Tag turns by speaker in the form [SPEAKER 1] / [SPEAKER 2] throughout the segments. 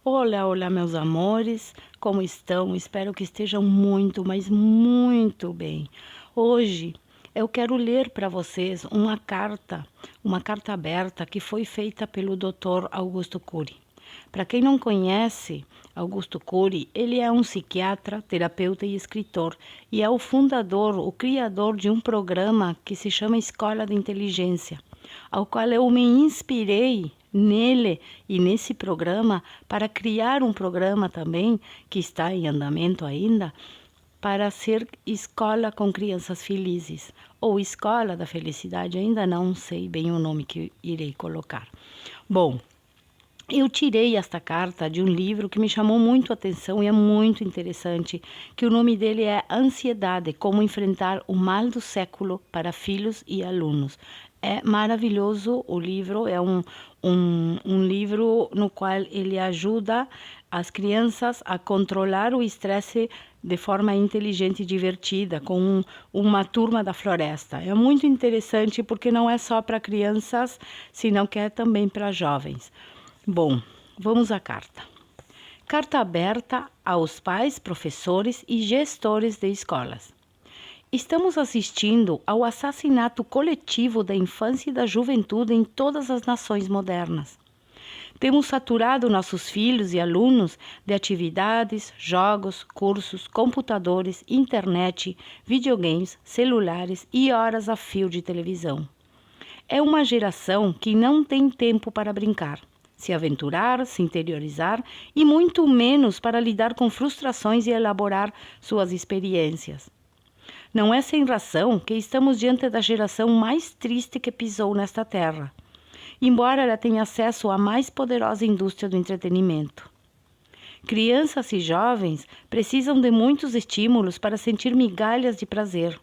[SPEAKER 1] Olá, olá, meus amores, como estão? Espero que estejam muito, mas muito bem. Hoje eu quero ler para vocês uma carta aberta que foi feita pelo Dr. Augusto Cury. Para quem não conhece, Augusto Cury, ele é um psiquiatra, terapeuta e escritor, e é o fundador, o criador de um programa que se chama Escola de Inteligência, ao qual eu me inspirei nele e nesse programa para criar um programa também que está em andamento ainda para ser escola com crianças felizes ou escola da felicidade, ainda não sei bem o nome que irei colocar. Bom, eu tirei esta carta de um livro que me chamou muito a atenção e é muito interessante, que o nome dele é Ansiedade, como enfrentar o mal do século para filhos e alunos. É maravilhoso o livro, é um livro no qual ele ajuda as crianças a controlar o estresse de forma inteligente e divertida, com uma turma da floresta. É muito interessante porque não é só para crianças, senão que é também para jovens. Bom, vamos à carta. Carta aberta aos pais, professores e gestores de escolas. Estamos assistindo ao assassinato coletivo da infância e da juventude em todas as nações modernas. Temos saturado nossos filhos e alunos de atividades, jogos, cursos, computadores, internet, videogames, celulares e horas a fio de televisão. É uma geração que não tem tempo para brincar, se aventurar, se interiorizar e muito menos para lidar com frustrações e elaborar suas experiências. Não é sem razão que estamos diante da geração mais triste que pisou nesta terra, embora ela tenha acesso à mais poderosa indústria do entretenimento. Crianças e jovens precisam de muitos estímulos para sentir migalhas de prazer.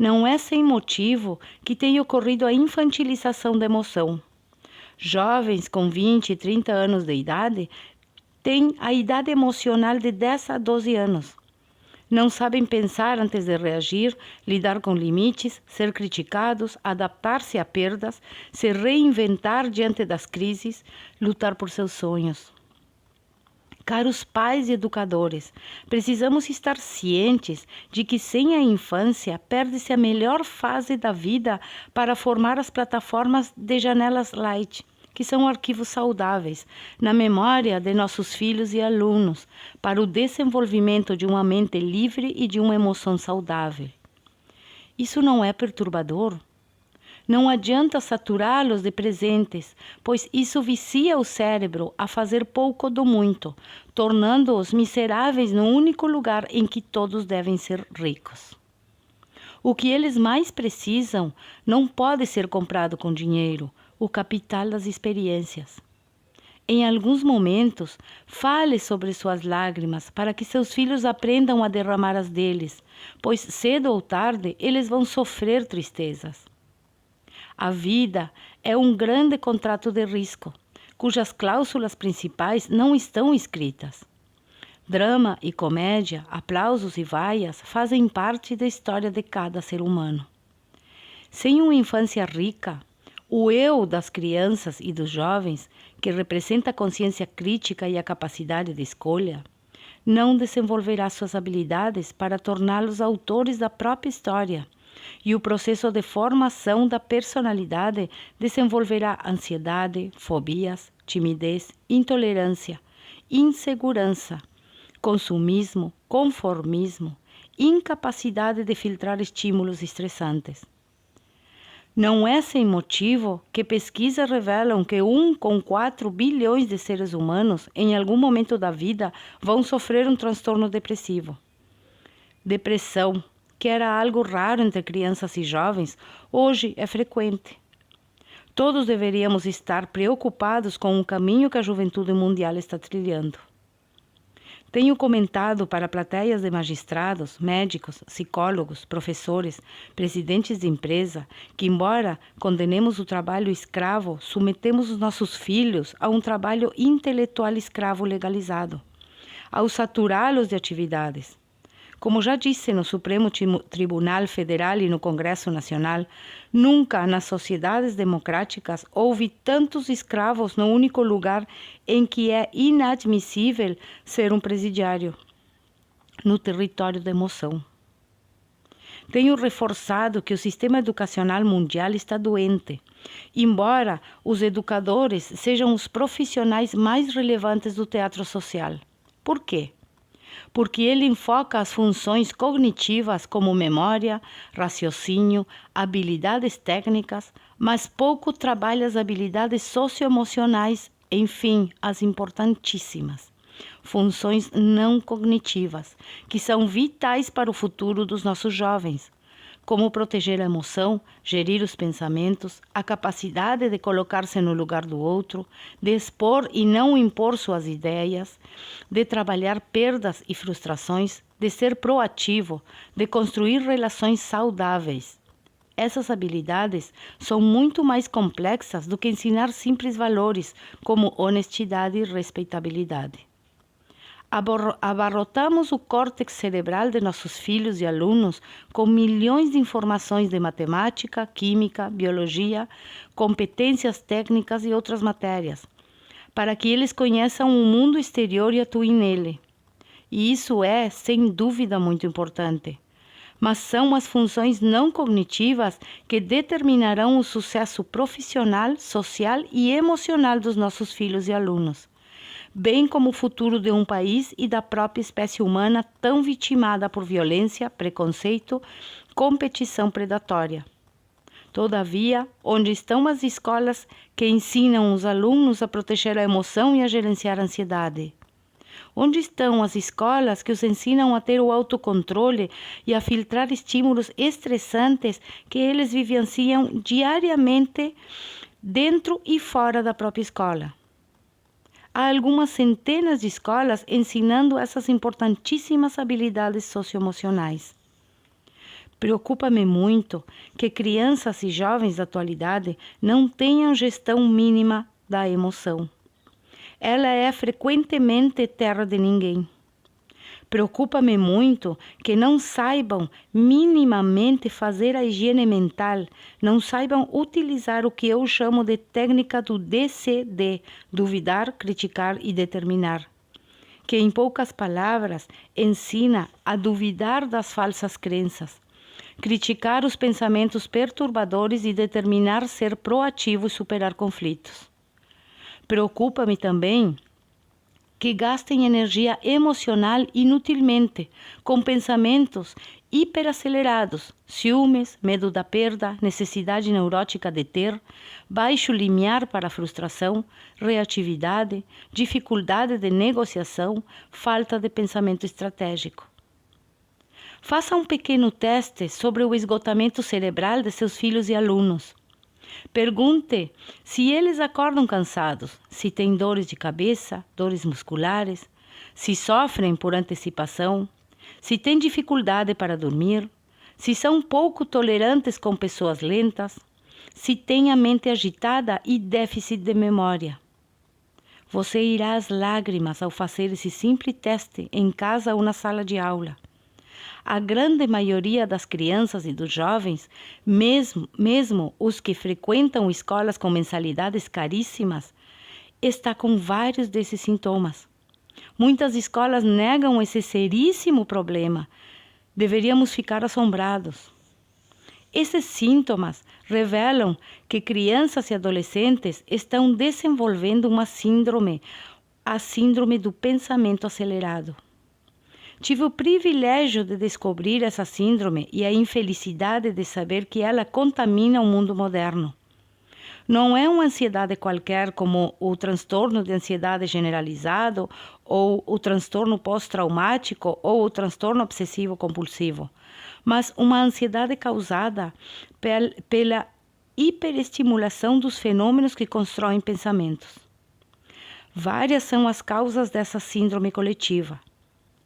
[SPEAKER 1] Não é sem motivo que tem ocorrido a infantilização da emoção. Jovens com 20 e 30 anos de idade têm a idade emocional de 10 a 12 anos. Não sabem pensar antes de reagir, lidar com limites, ser criticados, adaptar-se a perdas, se reinventar diante das crises, lutar por seus sonhos. Caros pais e educadores, precisamos estar cientes de que sem a infância perde-se a melhor fase da vida para formar as plataformas de janelas light, que são arquivos saudáveis, na memória de nossos filhos e alunos, para o desenvolvimento de uma mente livre e de uma emoção saudável. Isso não é perturbador? Não adianta saturá-los de presentes, pois isso vicia o cérebro a fazer pouco do muito, tornando-os miseráveis no único lugar em que todos devem ser ricos. O que eles mais precisam não pode ser comprado com dinheiro, o capital das experiências. Em alguns momentos, fale sobre suas lágrimas para que seus filhos aprendam a derramar as deles, pois cedo ou tarde eles vão sofrer tristezas. A vida é um grande contrato de risco, cujas cláusulas principais não estão escritas. Drama e comédia, aplausos e vaias fazem parte da história de cada ser humano. Sem uma infância rica, o eu das crianças e dos jovens, que representa a consciência crítica e a capacidade de escolha, não desenvolverá suas habilidades para torná-los autores da própria história, e o processo de formação da personalidade desenvolverá ansiedade, fobias, timidez, intolerância, insegurança, consumismo, conformismo, incapacidade de filtrar estímulos estressantes. Não é sem motivo que pesquisas revelam que 1,4 bilhões de seres humanos, em algum momento da vida, vão sofrer um transtorno depressivo. Depressão, que era algo raro entre crianças e jovens, hoje é frequente. Todos deveríamos estar preocupados com o caminho que a juventude mundial está trilhando. Tenho comentado para plateias de magistrados, médicos, psicólogos, professores, presidentes de empresa, que embora condenemos o trabalho escravo, submetemos os nossos filhos a um trabalho intelectual escravo legalizado, ao saturá-los de atividades. Como já disse no Supremo Tribunal Federal e no Congresso Nacional, nunca nas sociedades democráticas houve tantos escravos no único lugar em que é inadmissível ser um presidiário, no território da emoção. Tenho reforçado que o sistema educacional mundial está doente, embora os educadores sejam os profissionais mais relevantes do teatro social. Por quê? Porque ele enfoca as funções cognitivas como memória, raciocínio, habilidades técnicas, mas pouco trabalha as habilidades socioemocionais, enfim, as importantíssimas funções não cognitivas, que são vitais para o futuro dos nossos jovens, como proteger a emoção, gerir os pensamentos, a capacidade de colocar-se no lugar do outro, de expor e não impor suas ideias, de trabalhar perdas e frustrações, de ser proativo, de construir relações saudáveis. Essas habilidades são muito mais complexas do que ensinar simples valores como honestidade e respeitabilidade. Abarrotamos o córtex cerebral de nossos filhos e alunos com milhões de informações de matemática, química, biologia, competências técnicas e outras matérias, para que eles conheçam o mundo exterior e atuem nele. E isso é, sem dúvida, muito importante. Mas são as funções não cognitivas que determinarão o sucesso profissional, social e emocional dos nossos filhos e alunos, bem como o futuro de um país e da própria espécie humana tão vitimada por violência, preconceito, competição predatória. Todavia, onde estão as escolas que ensinam os alunos a proteger a emoção e a gerenciar a ansiedade? Onde estão as escolas que os ensinam a ter o autocontrole e a filtrar estímulos estressantes que eles vivenciam diariamente dentro e fora da própria escola? Há algumas centenas de escolas ensinando essas importantíssimas habilidades socioemocionais. Preocupa-me muito que crianças e jovens da atualidade não tenham gestão mínima da emoção. Ela é frequentemente terra de ninguém. Preocupa-me muito que não saibam minimamente fazer a higiene mental, não saibam utilizar o que eu chamo de técnica do DCD, duvidar, criticar e determinar, que em poucas palavras ensina a duvidar das falsas crenças, criticar os pensamentos perturbadores e determinar ser proativo e superar conflitos. Preocupa-me também que gastem energia emocional inutilmente, com pensamentos hiperacelerados, ciúmes, medo da perda, necessidade neurótica de ter, baixo limiar para a frustração, reatividade, dificuldade de negociação, falta de pensamento estratégico. Faça um pequeno teste sobre o esgotamento cerebral de seus filhos e alunos. Pergunte se eles acordam cansados, se têm dores de cabeça, dores musculares, se sofrem por antecipação, se têm dificuldade para dormir, se são pouco tolerantes com pessoas lentas, se têm a mente agitada e déficit de memória. Você irá às lágrimas ao fazer esse simples teste em casa ou na sala de aula. A grande maioria das crianças e dos jovens, mesmo os que frequentam escolas com mensalidades caríssimas, está com vários desses sintomas. Muitas escolas negam esse seríssimo problema. Deveríamos ficar assombrados. Esses sintomas revelam que crianças e adolescentes estão desenvolvendo uma síndrome, a síndrome do pensamento acelerado. Tive o privilégio de descobrir essa síndrome e a infelicidade de saber que ela contamina o mundo moderno. Não é uma ansiedade qualquer como o transtorno de ansiedade generalizado ou o transtorno pós-traumático ou o transtorno obsessivo-compulsivo, mas uma ansiedade causada pela hiperestimulação dos fenômenos que constroem pensamentos. Várias são as causas dessa síndrome coletiva.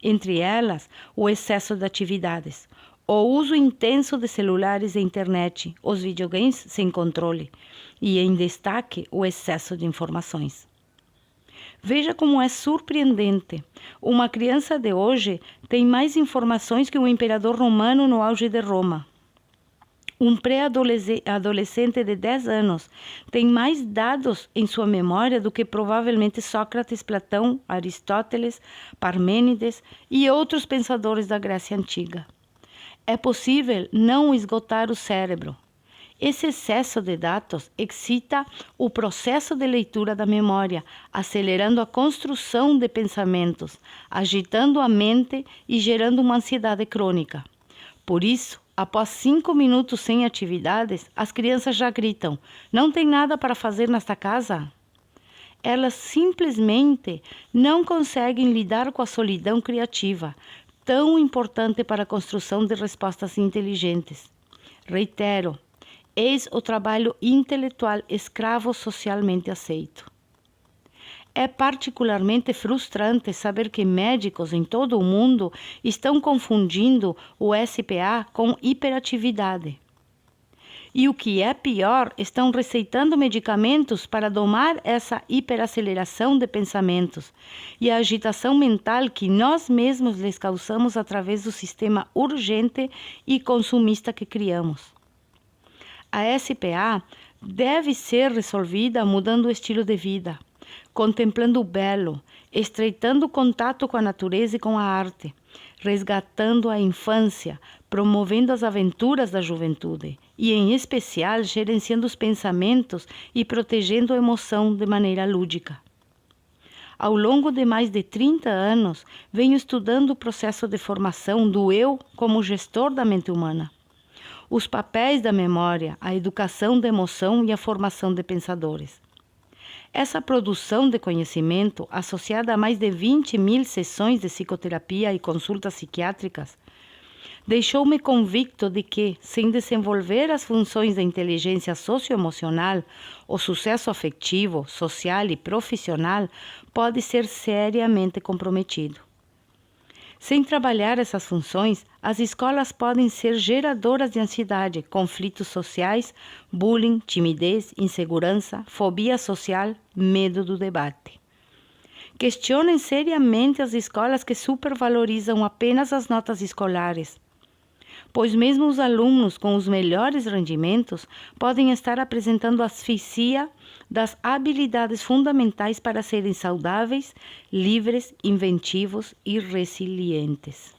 [SPEAKER 1] Entre elas, o excesso de atividades, o uso intenso de celulares e internet, os videogames sem controle e, em destaque, o excesso de informações. Veja como é surpreendente. Uma criança de hoje tem mais informações que um imperador romano no auge de Roma. Um pré-adolescente de 10 anos tem mais dados em sua memória do que provavelmente Sócrates, Platão, Aristóteles, Parmênides e outros pensadores da Grécia Antiga. É possível não esgotar o cérebro. Esse excesso de dados excita o processo de leitura da memória, acelerando a construção de pensamentos, agitando a mente e gerando uma ansiedade crônica. Por isso, após 5 minutos sem atividades, as crianças já gritam: "Não tem nada para fazer nesta casa?" Elas simplesmente não conseguem lidar com a solidão criativa, tão importante para a construção de respostas inteligentes. Reitero, eis o trabalho intelectual escravo socialmente aceito. É particularmente frustrante saber que médicos em todo o mundo estão confundindo o SPA com hiperatividade. E o que é pior, estão receitando medicamentos para domar essa hiperaceleração de pensamentos e a agitação mental que nós mesmos lhes causamos através do sistema urgente e consumista que criamos. A SPA deve ser resolvida mudando o estilo de vida, contemplando o belo, estreitando o contato com a natureza e com a arte, resgatando a infância, promovendo as aventuras da juventude e, em especial, gerenciando os pensamentos e protegendo a emoção de maneira lúdica. Ao longo de mais de 30 anos, venho estudando o processo de formação do eu como gestor da mente humana, os papéis da memória, a educação da emoção e a formação de pensadores. Essa produção de conhecimento, associada a mais de 20.000 sessões de psicoterapia e consultas psiquiátricas, deixou-me convicto de que, sem desenvolver as funções da inteligência socioemocional, o sucesso afetivo, social e profissional pode ser seriamente comprometido. Sem trabalhar essas funções, as escolas podem ser geradoras de ansiedade, conflitos sociais, bullying, timidez, insegurança, fobia social, medo do debate. Questionem seriamente as escolas que supervalorizam apenas as notas escolares, pois mesmo os alunos com os melhores rendimentos podem estar apresentando asfixia das habilidades fundamentais para serem saudáveis, livres, inventivos e resilientes.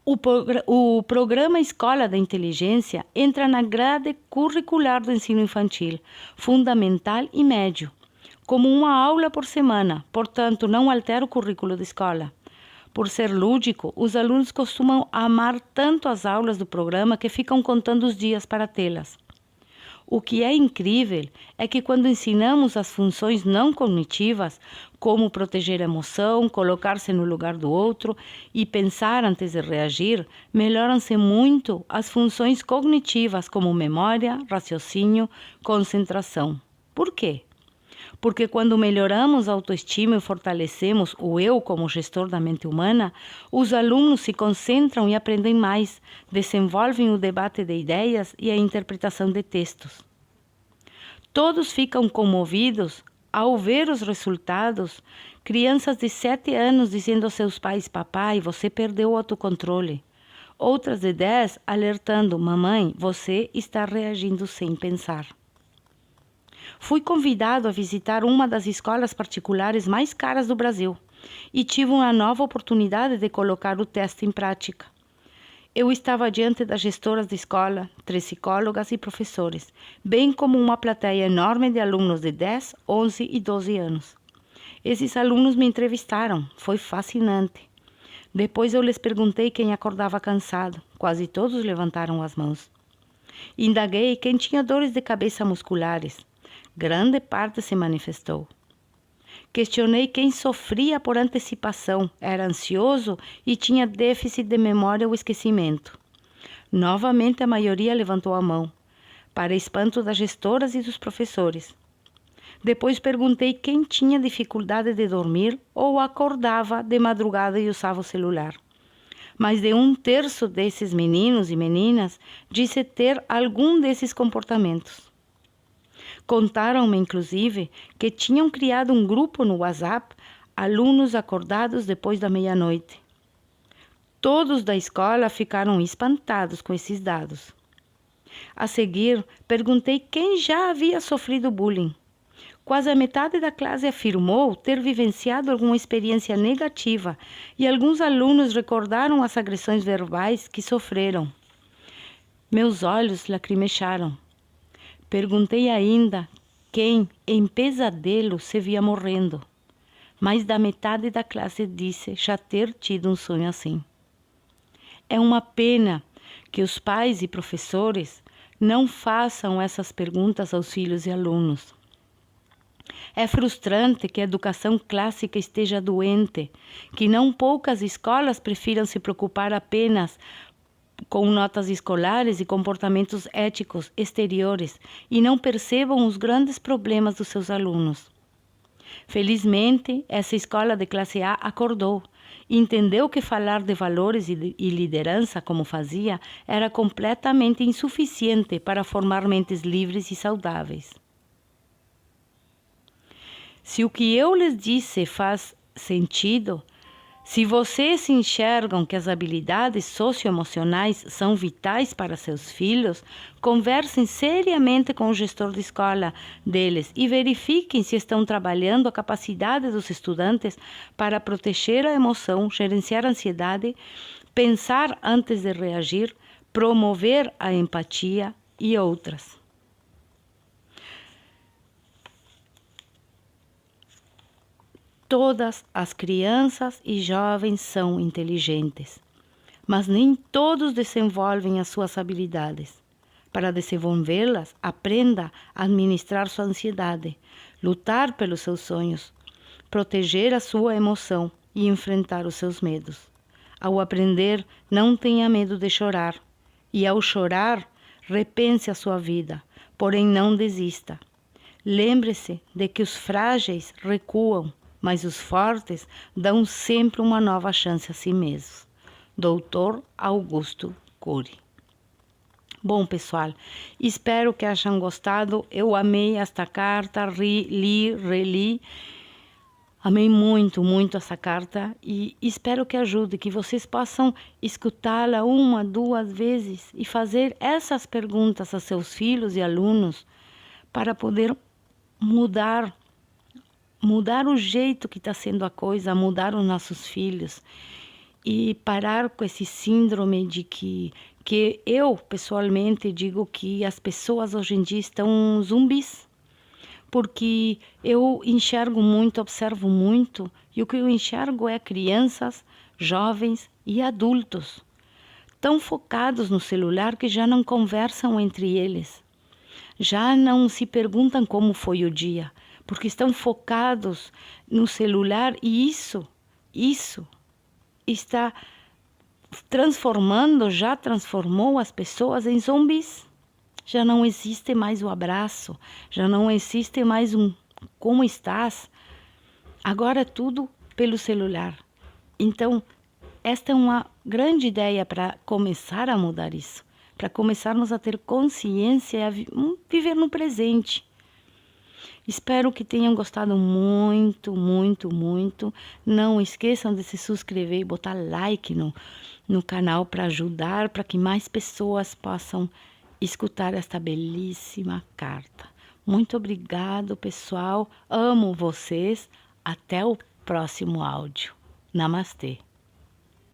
[SPEAKER 1] O programa Escola da Inteligência entra na grade curricular do ensino infantil, fundamental e médio, como uma aula por semana, portanto, não altera o currículo da escola. Por ser lúdico, os alunos costumam amar tanto as aulas do programa que ficam contando os dias para tê-las. O que é incrível é que quando ensinamos as funções não cognitivas, como proteger a emoção, colocar-se no lugar do outro e pensar antes de reagir, melhoram-se muito as funções cognitivas como memória, raciocínio, concentração. Por quê? Porque quando melhoramos a autoestima e fortalecemos o eu como gestor da mente humana, os alunos se concentram e aprendem mais, desenvolvem o debate de ideias e a interpretação de textos. Todos ficam comovidos ao ver os resultados, crianças de 7 anos dizendo aos seus pais: "Papai, você perdeu o autocontrole." Outras de 10 alertando: "Mamãe, você está reagindo sem pensar." Fui convidado a visitar uma das escolas particulares mais caras do Brasil e tive uma nova oportunidade de colocar o teste em prática. Eu estava diante das gestoras da escola, 3 psicólogas e professores, bem como uma plateia enorme de alunos de 10, 11 e 12 anos. Esses alunos me entrevistaram, foi fascinante. Depois eu lhes perguntei quem acordava cansado, quase todos levantaram as mãos. Indaguei quem tinha dores de cabeça musculares. Grande parte se manifestou. Questionei quem sofria por antecipação, era ansioso e tinha déficit de memória ou esquecimento. Novamente a maioria levantou a mão, para espanto das gestoras e dos professores. Depois perguntei quem tinha dificuldade de dormir ou acordava de madrugada e usava o celular. Mais de 1/3 desses meninos e meninas disse ter algum desses comportamentos. Contaram-me, inclusive, que tinham criado um grupo no WhatsApp, alunos acordados depois da meia-noite. Todos da escola ficaram espantados com esses dados. A seguir, perguntei quem já havia sofrido bullying. Quase a metade da classe afirmou ter vivenciado alguma experiência negativa e alguns alunos recordaram as agressões verbais que sofreram. Meus olhos lacrimejaram. Perguntei ainda quem, em pesadelo, se via morrendo. Mais da metade da classe disse já ter tido um sonho assim. É uma pena que os pais e professores não façam essas perguntas aos filhos e alunos. É frustrante que a educação clássica esteja doente, que não poucas escolas prefiram se preocupar apenas com notas escolares e comportamentos éticos exteriores e não percebam os grandes problemas dos seus alunos. Felizmente, essa escola de classe A acordou e entendeu que falar de valores e liderança, como fazia, era completamente insuficiente para formar mentes livres e saudáveis. Se o que eu lhes disse faz sentido, se vocês enxergam que as habilidades socioemocionais são vitais para seus filhos, conversem seriamente com o gestor de escola deles e verifiquem se estão trabalhando a capacidade dos estudantes para proteger a emoção, gerenciar a ansiedade, pensar antes de reagir, promover a empatia e outras. Todas as crianças e jovens são inteligentes, mas nem todos desenvolvem as suas habilidades. Para desenvolvê-las, aprenda a administrar sua ansiedade, lutar pelos seus sonhos, proteger a sua emoção e enfrentar os seus medos. Ao aprender, não tenha medo de chorar, e ao chorar, repense a sua vida, porém não desista. Lembre-se de que os frágeis recuam, mas os fortes dão sempre uma nova chance a si mesmos. Doutor Augusto Cury. Bom, pessoal, espero que tenham gostado. Eu amei esta carta, reli. Amei muito, muito essa carta e espero que ajude, que vocês possam escutá-la 1, 2 vezes e fazer essas perguntas a seus filhos e alunos para poder mudar o jeito que está sendo a coisa, mudar os nossos filhos e parar com esse síndrome de que eu, pessoalmente, digo que as pessoas hoje em dia estão zumbis, porque eu enxergo muito, observo muito, e o que eu enxergo é crianças, jovens e adultos, tão focados no celular que já não conversam entre eles, já não se perguntam como foi o dia, porque estão focados no celular e isso está já transformou as pessoas em zumbis. Já não existe mais o abraço, já não existe mais um como estás. Agora é tudo pelo celular. Então, esta é uma grande ideia para começar a mudar isso, para começarmos a ter consciência e a viver no presente. Espero que tenham gostado muito, muito, muito. Não esqueçam de se inscrever e botar like no canal para ajudar, para que mais pessoas possam escutar esta belíssima carta. Muito obrigado, pessoal. Amo vocês. Até o próximo áudio. Namastê.